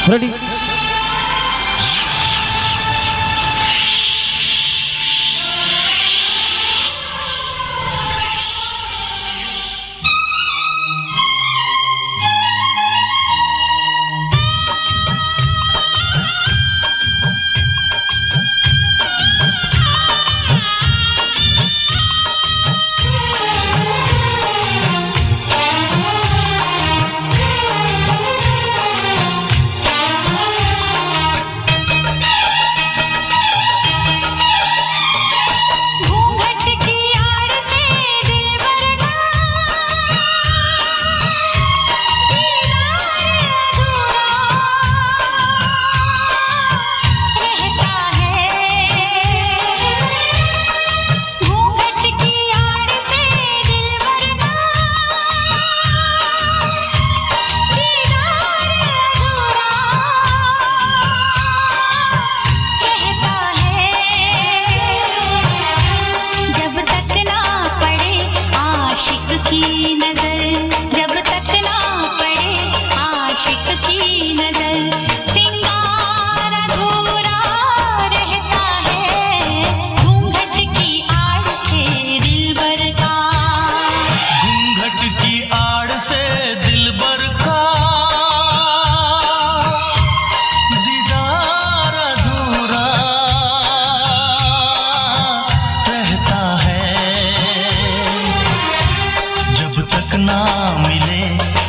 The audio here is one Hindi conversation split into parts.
रेडी।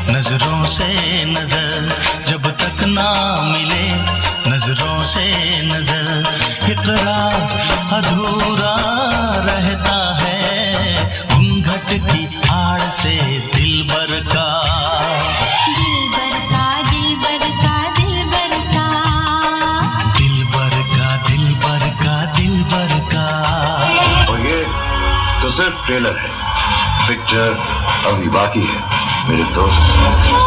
नजरों से नजर, जब तक ना मिले नजरों से नजर, इकरार अधूरा रहता है। घूंघट की आड़ से दिलबर का, दिलबर का, दिलबर का, दिलबर का, दिलबर का, दिलबर का, दिलबर का। और ये तो सिर्फ ट्रेलर है, पिक्चर अभी बाकी है मेरे दोस्त।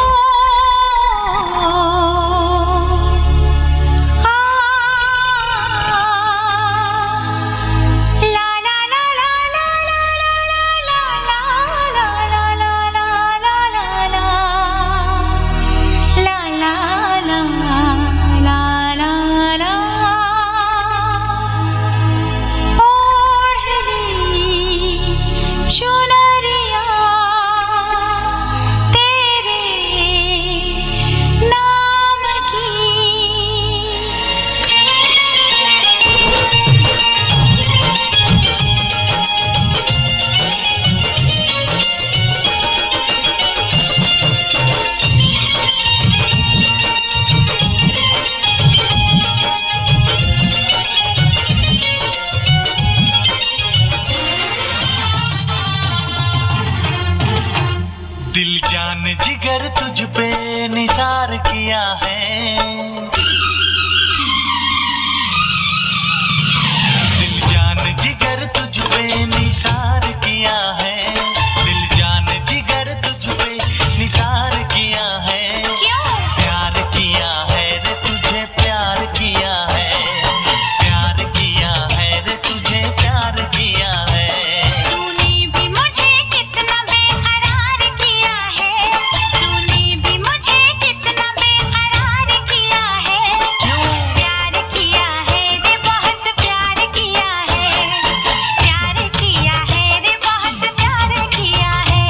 दिल जान जिगर तुझ पे निसार किया है, दिल जान जिगर तुझ पे निसार किया है, दिल जान जिगर तुझ पे निसार किया है। क्यों? प्यार किया है रे तुझे, प्यार किया है, प्यार किया है रे तुझे, प्यार किया है। तूने भी मुझे कितना बेकरार किया है, तूने भी मुझे कितना बेकरार किया है। क्यों? प्यार किया है रे, बहुत प्यार किया है, प्यार किया है रे, बहुत प्यार किया है।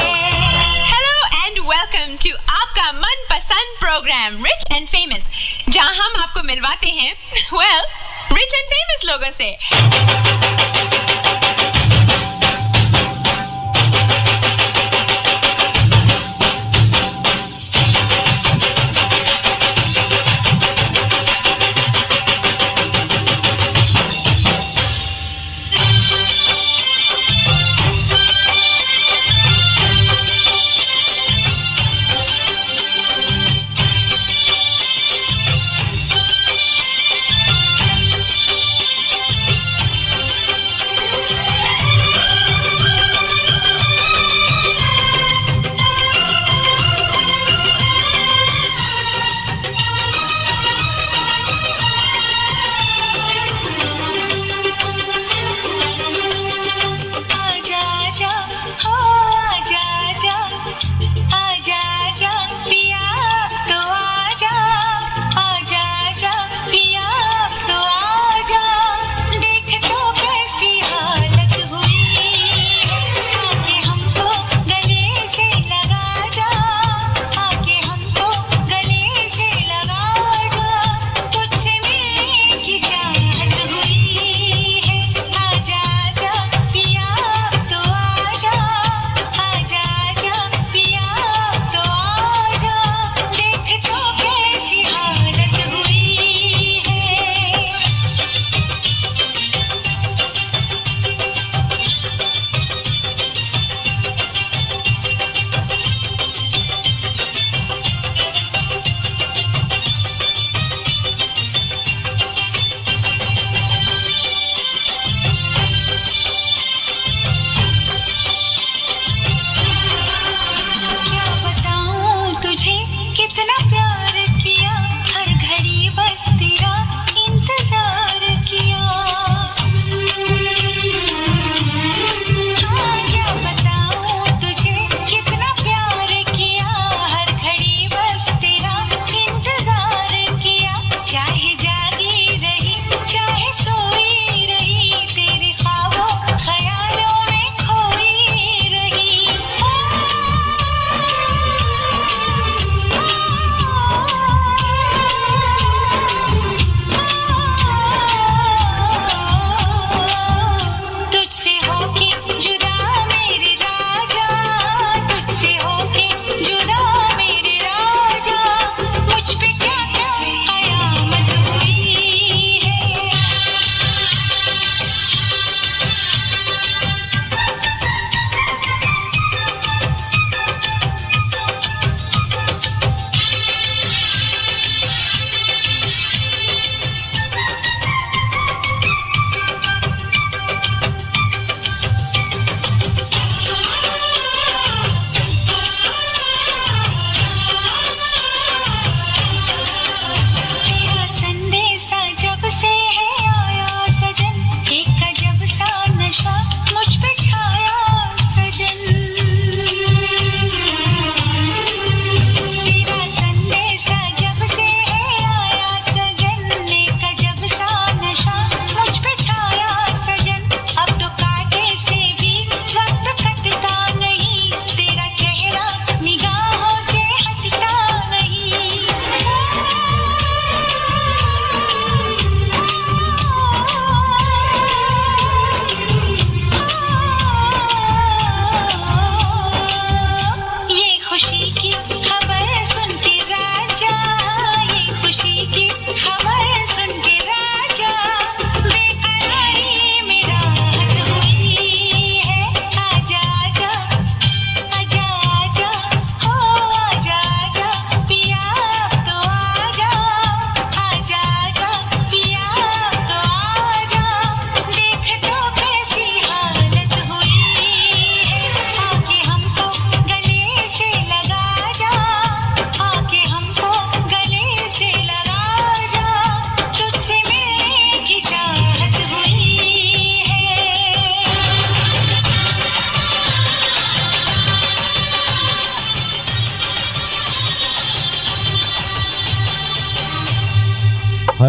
हेलो एंड वेलकम टू आपका मनपसंद प्रोग्राम रिच एंड फेमस, जहां हम आपको मिलवाते हैं रिच एंड फेमस लोगों से।